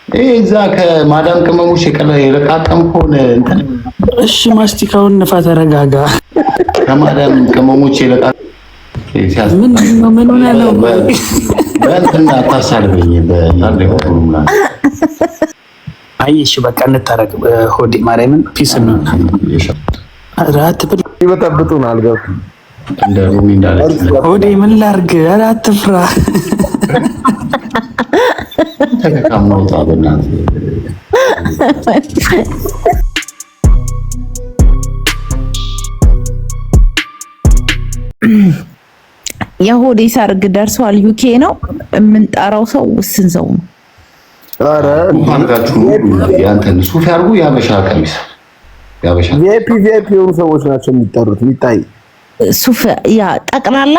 እዛ ከማዳም ቅመሞች የለቃቀምኩን እንትን እሺ፣ ማስቲካውን ንፋ፣ ተረጋጋ። ከማዳም ቅመሞች ምን ሆነ ነው? በእንትና ታሳልበኝ በእናንተ ሁሉም ላይ አይሽ በቃ እንታረቅ። ሆዴ ማርያምን ፒስ ነው። አራት ብር ይበጠብጡን አልገብ እንደ ሩሚ እንዳለች ሆዴ ምን ላርግ? ኧረ አትፍራ። ተከካምናውጣ በእናትህ የሆዴ ሰርግ ደርሷል። ዩኬ ነው የምንጠራው። ሰው ውስን ሰው ነው። አረ ማንጋችሁ ያንተን ሱፍ ያርጉ። ያበሻ ቀሚስ ያበሻ ቪአይፒ የሆኑ ሰዎች ናቸው የሚጠሩት። የሚታይ ሱፍ ያ ጠቅላላ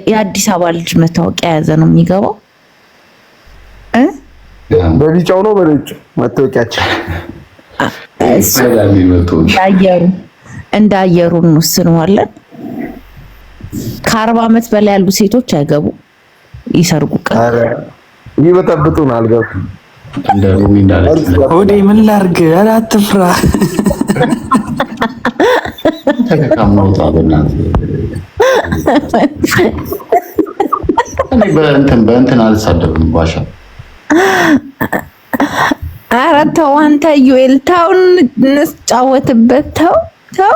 የአዲስ አበባ ልጅ መታወቂያ የያዘ ነው የሚገባው። በቢጫው ነው በነጭ መታወቂያቸው እንዳየሩ እንወስነዋለን። ከ40 ዓመት በላይ ያሉ ሴቶች አይገቡ ይሰርጉ። አረ ይበጠብጡን አልገብ እንደ ሩሚ እንዳለች ሆዴ ምን ላርግ? ኧረ አትፍራ። ተከካምናውጣ በእናትህ እኔ በእንትን አልሳደብም ባሻ። ኧረ ተው አንተ ዩኤል ተው፣ እንጫወትበት። ተው ተው።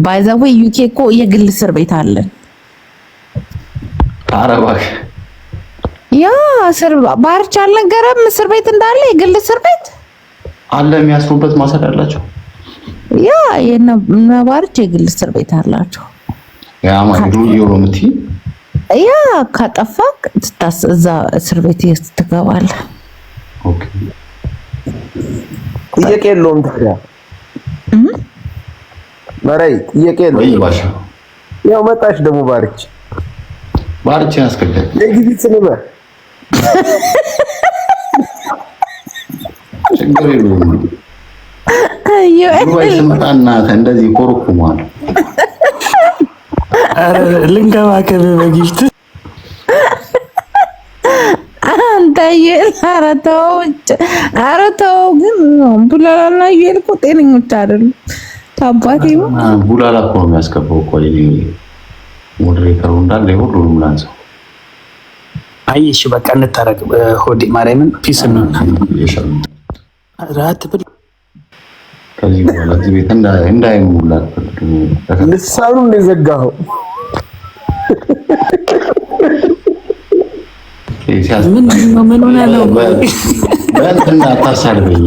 ባይ ዘ ዌይ ዩኬ እኮ የግል እስር ቤት አለን። አረባክ ያ እስር ባርቻ አልነገረም? እስር ቤት እንዳለ የግል እስር ቤት አለ። የሚያስሩበት ማሰር ያላቸው ያ የነባርች የግል እስር ቤት አላቸው። ያ ማለት ነው ዩሮምቲ ያ ካጠፋክ እዛ እስር ቤት ትገባለህ። ኦኬ ጥያቄ የለውም ታዲያ ማራይ ጥያቄ የለውም ወይ ባሻ። ያው መጣች ደግሞ ባርች ያስከደል ለግቢት ስለበ ችግር የለውም። ወይ ስመጣና እንደዚህ ኮርኩማል። አረ ልንከባከብ በጊፍት አንተ ኧረ ተው ግን ቡላላና ዩኤል እኮ ጤነኞች አይደሉም። ታባቴ ቡላላ እኮ ነው የሚያስገባው እኮ ሞዴሬተሩ እንዳለ ሁሉንም ላንሰው። አይሽ በቃ እንታረቅ። ሆዴ ማርያምን ፒስ ነው። አራት ብር ከዚህ በኋላ እዚህ ቤት እንዳይሙላ ልሳኑን የዘጋኸው ምን ሆነ ነው? በእንትና ታሳልበኝ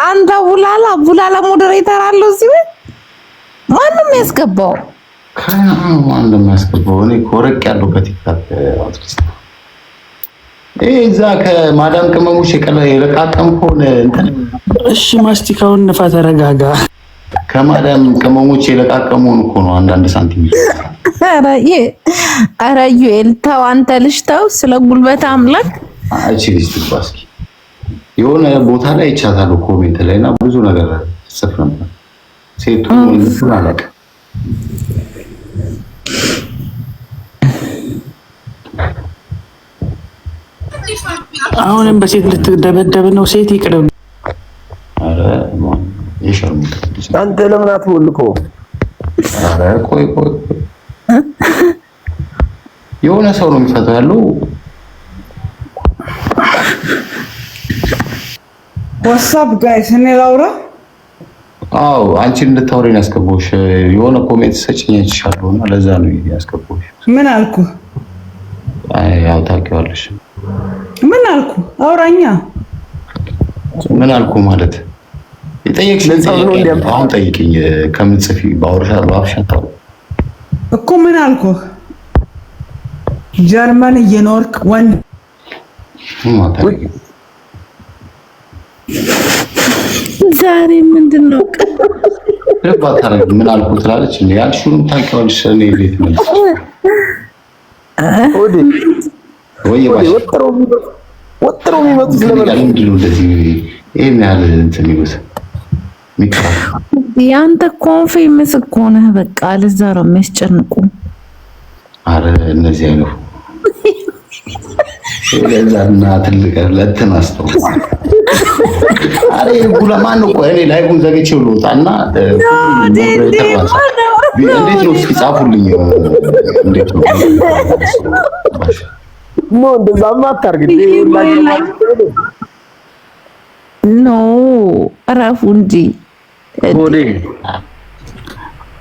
አንተ ቡላላ ሞዴሬተር አለው እዚህ ቤት ማንም ያስገባው ማንም ያስገባው። እኔ ኮረቅ ያለው በቲክታክ አውጥቼ እዛ ከማዳም ቅመሞች የለቃቀምኩን እንትን እሺ፣ ማስቲካውን ንፋ፣ ተረጋጋ። ከማዳም ቅመሞች የለቃቀሙን እኮ ነው አንዳንድ ሳንቲም። ኧረ ዩኤል ተው አንተ ልጅ ተው፣ ስለ ጉልበት አምላክ። እቺ ልጅ ትባስኪ የሆነ ቦታ ላይ ይቻታል ኮሜንት ላይ እና ብዙ ነገር ጽፍ ነበር። ሴቱ እንትን አለቀ። አሁንም በሴት ልትደበደብ ነው? ሴት ይቅርብ። አረ ማን ይሸርሙት አንተ ለምን አትወልኮ? አረ ቆይ የሆነ ሰው ነው የሚፈታው ያለው። ዋትስአፕ ጋይስ እኔ ላውራ። አዎ አንቺን እንድታወሪኝ ያስገባሁሽ የሆነ ኮሜንት ሰጪኝ አይቻለሁ እና ለዛ ነው ያስገባሁሽ። ምን አልኩ? አይ ያው ታውቂዋለሽ። ምን አልኩ? አውራኛ። ምን አልኩ ማለት የጠየቅሽኝ አሁን ጠይቂኝ። ከምጽፊ ባወርሻ ባፍሻታው እኮ ምን አልኩ? ጀርመን እየኖርክ ወንድ ዛሬ ምንድነው? ልባ ታረግ ምን አልኩ ትላለች እንዴ? ያልሽውንም ታውቂዋለሽ። እኔ ቤት ነው ወይ ወጥሮ የሚመጡት ለምን እንደዚህ ይሄን ያህል እንትን ይወስ ሚካ ያንተ ኮንፌመስ እኮ ነህ። በቃ ለዛ ነው የሚያስጨንቁ። አረ እነዚህ አይነው ለዛና ትልቅ ለተን አስተው አረ ጉላ ማን ነው? ቆይ እኔ ላይኩን ዘግቼው ልወጣና እንዴት ነው እስኪ ጻፉልኝ። እንዴት ነው እንደዛማ አታርግ ኖ አራፉ እንጂ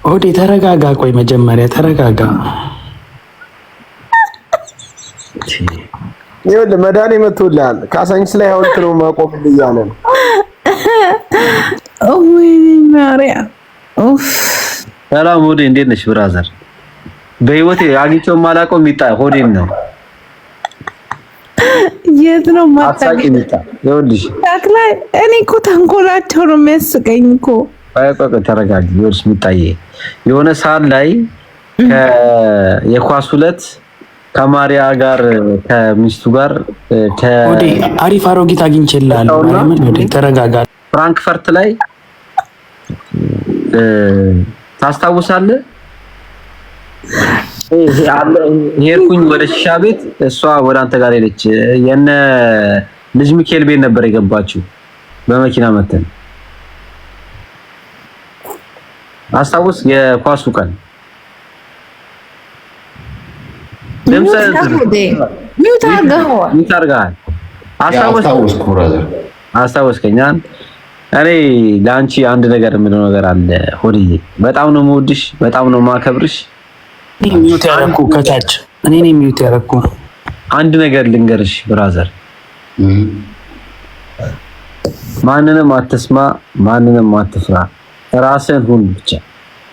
ሆዴ ተረጋጋ። ቆይ መጀመሪያ ተረጋጋ። ይኸውልህ መድኃኒት መጥቶልሃል። ካሳንቺስ ላይ ሐውልት ነው ማቆም እያለ ነው። ኦይ ማርያም ኡፍ ሰላም ሆዴ፣ እንዴት ነሽ ብራዘር? በህይወቴ አግኝቼው የማላውቀው ሚጣ ሆዴን ነው። የት ነው ማጣቂ ሚጣ? ይኸውልሽ ታክላይ እኔ እኮ ተንኮላቸው ነው የሚያስቀኝ እኮ። ቆይ ተረጋጊ። ይኸውልሽ ሚጣዬ የሆነ ሰዓት ላይ የኳስ ሁለት ከማሪያ ጋር ከሚስቱ ጋር ሆዴ አሪፍ አሮጊት አግኝቼልሃለሁ። ማርያምን ሆዴ ተረጋጋ። ፍራንክፈርት ላይ ታስታውሳለህ? ሄድኩኝ ወደ ሺሻ ቤት፣ እሷ ወደ አንተ ጋር ሄደች። የነ ልጅ ሚካኤል ቤት ነበር የገባችው በመኪና መተን። አስታውስ? የኳሱ ቀን ሚውት አድርገሃል። አስታወስከኝ። እኔ ለአንቺ አንድ ነገር የምለው ነገር አለ ሆድዬ። በጣም ነው የምወድሽ፣ በጣም ነው የማከብርሽ። ሚውት ያደረኩ ከታች እኔ ነኝ ሚውት ያደረኩ። አንድ ነገር ልንገርሽ ብራዘር፣ ማንንም አትስማ፣ ማንንም አትፍራ፣ ራስህን ሁን ብቻ።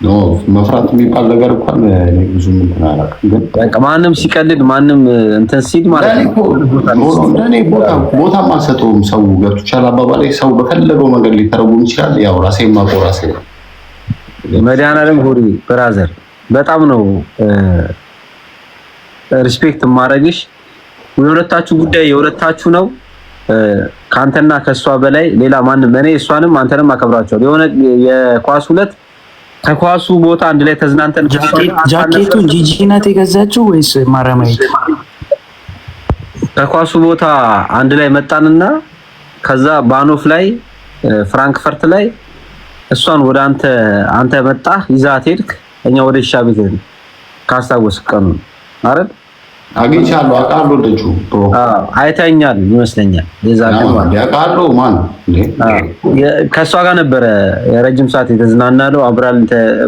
ኖ መፍራት የሚባል ነገር እንኳን እኔ ብዙ ምን አላውቅም፣ ግን በቃ ማንም ሲቀልድ ማንም እንትን ሲል ማለት ነው እኔ ቦታም አልሰጠውም። ሰው ገብቶሻል አባባሌ። ሰው በፈለገው መንገድ ሊተረጉም ይችላል። ያው ራሴን ማቆም ራሴ ነው። መድኃኒዓለም ሆዴ ብራዘር በጣም ነው ሪስፔክት የማደርግሽ። የሁለታችሁ ጉዳይ የሁለታችሁ ነው። ካንተና ከሷ በላይ ሌላ ማንም፣ እኔ እሷንም አንተንም አከብራቸዋለሁ። የሆነ የኳስ ሁለት ከኳሱ ቦታ አንድ ላይ ተዝናንተን ጃኬቱን ጂጂ ናት የገዛችው ወይስ ማራማይት? ከኳሱ ቦታ አንድ ላይ መጣንና ከዛ ባኖፍ ላይ ፍራንክፈርት ላይ እሷን ወደ አንተ መጣህ ይዛት ሄድክ። እኛ ወደ ሻ ቤት ሄድን። ካስታወስክ ቀኑ አይደል? አግኝቻለሁ፣ አውቃለሁ። ልጁ አይተኛል ይመስለኛል። የዛ ቀን ያውቃለሁ። ማን ከሷ ጋር ነበረ የረጅም ሰዓት የተዝናናለው። አብራን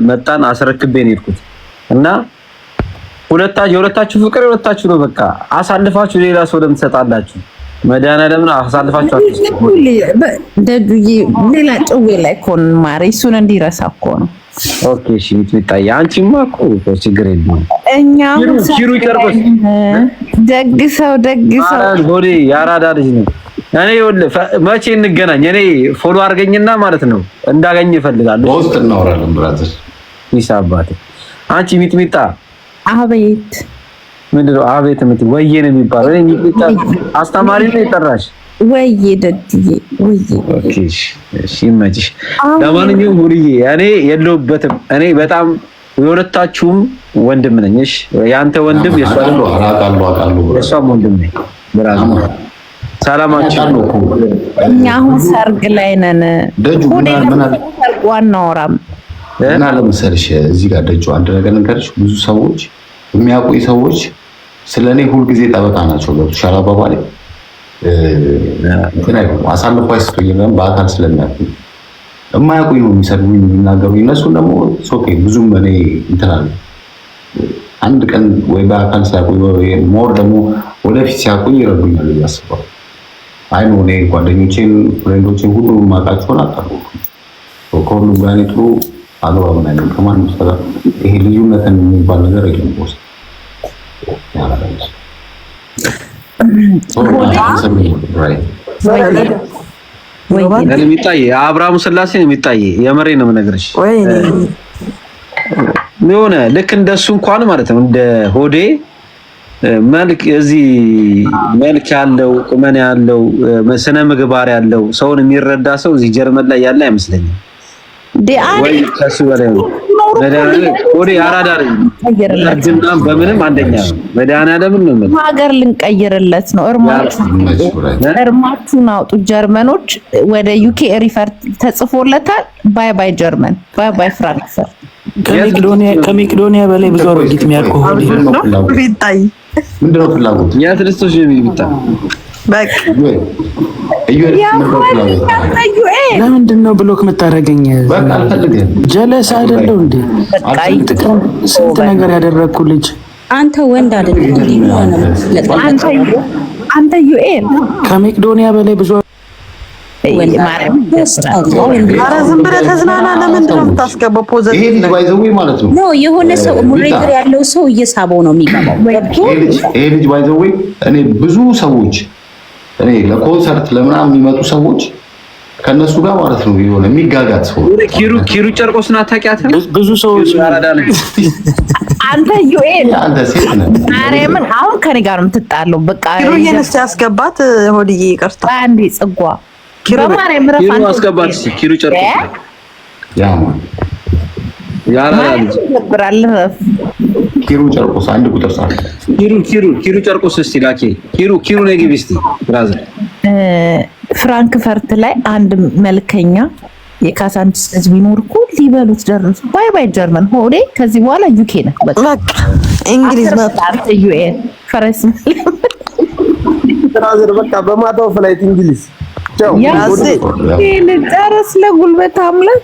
መጣን፣ አስረክቤ ነው የሄድኩት እና የሁለታችሁ ፍቅር የሁለታችሁ ነው። በቃ አሳልፋችሁ ሌላ ሰው ለምትሰጣላችሁ መድኃኒዓለምን አሳልፋችሁ አትስጡ። ሌላ ጭዌ ላይ ኮን ማሪ እሱን እንዲረሳ እኮ ነው። ኦኬ እሺ፣ ሚጣዬ አንቺማ እኮ ችግር የለውም። እኛም ኪሩ ጨርቆስ ደግሰው ሆዴ ያራዳ ልጅ ነው። እኔ ይኸውልህ መቼ እንገናኝ? እኔ ፎሎ አድርገኝና ማለት ነው እንዳገኝ እፈልጋለሁ። በውስጥ እናወራለን ብራዘር። ይሳባት አንቺ ሚጥሚጣ አቤት ምንድን ነው አቤት ወይዬ ነው የሚባለው። እኔ ሚጥሚጣ አስተማሪ ነው የጠራሽ ወይዬ ደግዬ ወይዬ። ኦኬ እሺ ይመችሽ። ለማንኛውም ሁልዬ እኔ የለሁበትም። እኔ በጣም የሁለታችሁም ወንድም ነኝ። እሺ ያንተ ወንድም የሷም ወንድም ነኝ። ሰላማችሁ እኛ አሁን ሰርግ ላይ ነን። ሰርግ ዋናውራም እና ለምሳሌ እዚህ ጋር ደጁ አንድ ነገር ልንገርሽ። ብዙ ሰዎች የሚያውቁኝ ሰዎች ስለኔ ሁልጊዜ ጠበቃ ናቸው። ገብቶሻል አባባሌ። አሳልፎ አይስጡኝም በአካል ስለሚያውቁኝ። የማያውቁኝ ነው የሚሰድቡኝ የሚናገሩኝ። እነሱን ደግሞ ኦኬ ብዙም እኔ እንትን አለ አንድ ቀን ወይ በአካል ሲያውቁኝ ወይ ሞር ደግሞ ወደፊት ሲያውቁኝ ይረዱኛል እያስባለሁ። አይ ነው እኔ ጓደኞቼን ፍሬንዶቼን ሁሉ ማውቃቸውን አውቃለሁ። ከሁሉም ጋር እኔ ጥሩ አግባብ ነኝ ከማንም ሰው። ይሄ ልዩነትን የሚባል ነገር የለም። ቦስ የሚጣይ አብርሃሙ ስላሴ ነው የሚጣይ። የመሬ ነው የምነግርሽ። የሆነ ልክ እንደሱ እንኳን ማለት ነው እንደ ሆዴ መልክ እዚህ መልክ ያለው ቁመና ያለው ስነ ምግባር ያለው ሰውን የሚረዳ ሰው እዚህ ጀርመን ላይ ያለ አይመስለኝም። ወይ ከሱ በላይ ነው። ወዲ አራዳር ለጅና በምንም አንደኛ መድኃኒዓለም ነው ማለት ሀገር ልንቀይርለት ነው። እርማችሁን አውጡ ጀርመኖች። ወደ ዩኬ ሪፈር ተጽፎለታል። ባይ ባይ ጀርመን፣ ባይ ባይ ፍራንክፈርት። ከሜቄዶኒያ በላይ ብዙ አሮጊት የሚያልቁ ነው ቢታይ ምንድነው ፍላጎት? ያ ትልስቶሽ የሚብታ በቃ ለምንድን ነው ብሎክ የምታደርገኝ? ጀለስ አይደለው እንዴ? ስንት ነገር ያደረግኩ ልጅ አንተ ወንድ አይደለም እንዴ? አንተ ዩኤል ከሜቄዶኒያ በላይ ብዙ ኧረ ዝም ብለህ ተዝናና። ለምንድን ነው የምታስገባው? ፖዘቲቭ ይሄ ልጅ ባይዘው ማለት ነው። ኖ የሆነ ሰው ሞዴሬተር ያለው ሰው እየሳበው ነው የሚገባው። ይሄ ልጅ ባይዘው እኔ ብዙ ሰዎች እኔ ለኮንሰርት ለምናምን የሚመጡ ሰዎች ከነሱ ጋር ማለት ነው የሆነ የሚጋጋት ሰው ኪሩ ጨርቆስና ታውቂያለህ? ብዙ ሰዎች ያራዳል። አንተ ዩኤል አንተ ሴት ነህ። ማርያምን አሁን ከኔ ጋር ነው የምትጣለው። በቃ ኪሩዬን እስኪ አስገባት። ሆድዬ ይቅርታ አንዴ ጽጓ በማርያም ኪሩ አስገባት። ኪሩ ጨርቆስ ያራዳል። ኪሩ ጨርቆስ አንድ ቁጥር ሳለ ኪሩ ጨርቆስ እስቲ ላኪ። ኪሩ ነግቢ እስቲ ብራዘር። ፍራንክፈርት ላይ አንድ መልከኛ የካሳንቺስ ልጅ ቢኖር እኮ ሊበሉት ደረሱ። ባይ ባይ ጀርመን ሆዴ። ከዚህ በኋላ ዩኬ ነው በቃ እንግሊዝ ነው። ዩኤን ፈረስ ብራዘር በቃ በማታው ፍላይት እንግሊዝ ጨረስ ለጉልበት አምላክ።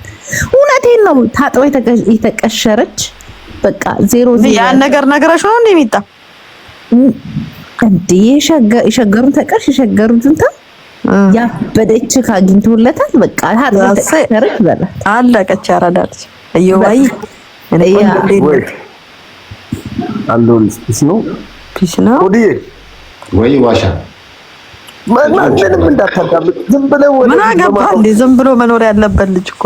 እውነቴን ነው። ታጥባ የተቀሸረች በቃ 0 ያን ነገር ነገረሽ ነው እንዴ ሚጣ እንዴ? የሸገሩን ተቀርሽ የሸገሩትን ያበደች ካግኝቶለታል። በቃ ታጥባ የተቀሸረች በላት አለቀች። ያራዳለች እየዋይ እኔ አሎንስ ፒስ ነው ወዲ ወይ ዋሻ ምንም እንዳታዳምጥ ዝም ብለው ምን አገባህ እንዴ? ዝም ብሎ መኖር ያለበት ልጅ እኮ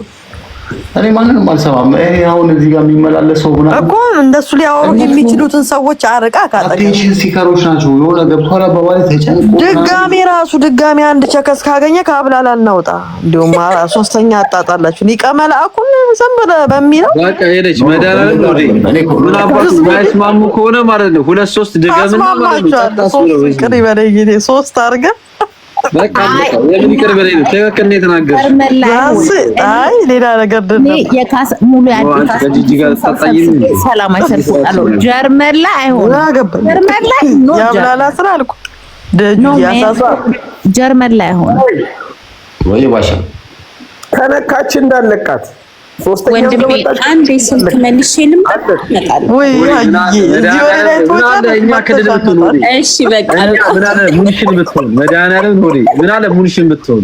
እኔ ማንንም አልሰማም። እኔ አሁን እዚህ ጋር የሚመላለሰው ሆነ እኮ እንደሱ ሊያወሩ የሚችሉትን ሰዎች አርቃ ካጠቀ አቴንሽን ሲከሮች ናቸው። የሆነ ገብቷል አባባል ተጨንቆ ድጋሜ አንድ ቸከስ ካገኘ ካብላላ እናውጣ። እንዲሁም ሶስተኛ አጣጣላችሁ ሊቀ መላእኩን ዝም ብለህ በሚለው በቃ ሄደች መዳናል ነው እኔ ምን አባቱ ማይስማሙ ከሆነ ማለት ነው 2-3 ድጋሜና ማለት ነው ቅሪ በለኝ ጊዜ 3 አድርገህ በቃ የምን ይቅር በለኝ ነው። ትክክል ነው የተናገርሽ። አይ ሌላ ነገር ደግሞ የካስ ሙሉ ያድርጋስ ሰላም አይሰልጣለው። ጀርመን ላይ አይሆንም። ጀርመን ላይ ኖ ያብላላ ስራ አልኩ ደጅ ያሳሳ ጀርመን ላይ አይሆንም። ወይ ባሻ ከነካች እንዳለቃት ሶስተኛ ተመጣጣች አንዴ ስልክ መልሼልም አጣጣል ወይ አይ ዲዮሬ እኛ ከደል ብትሆን እሺ በቃ ምን አለ ሙንሽን ብትሆን መድኃኒዓለም ሆዴ ምን አለ ሙንሽን ብትሆን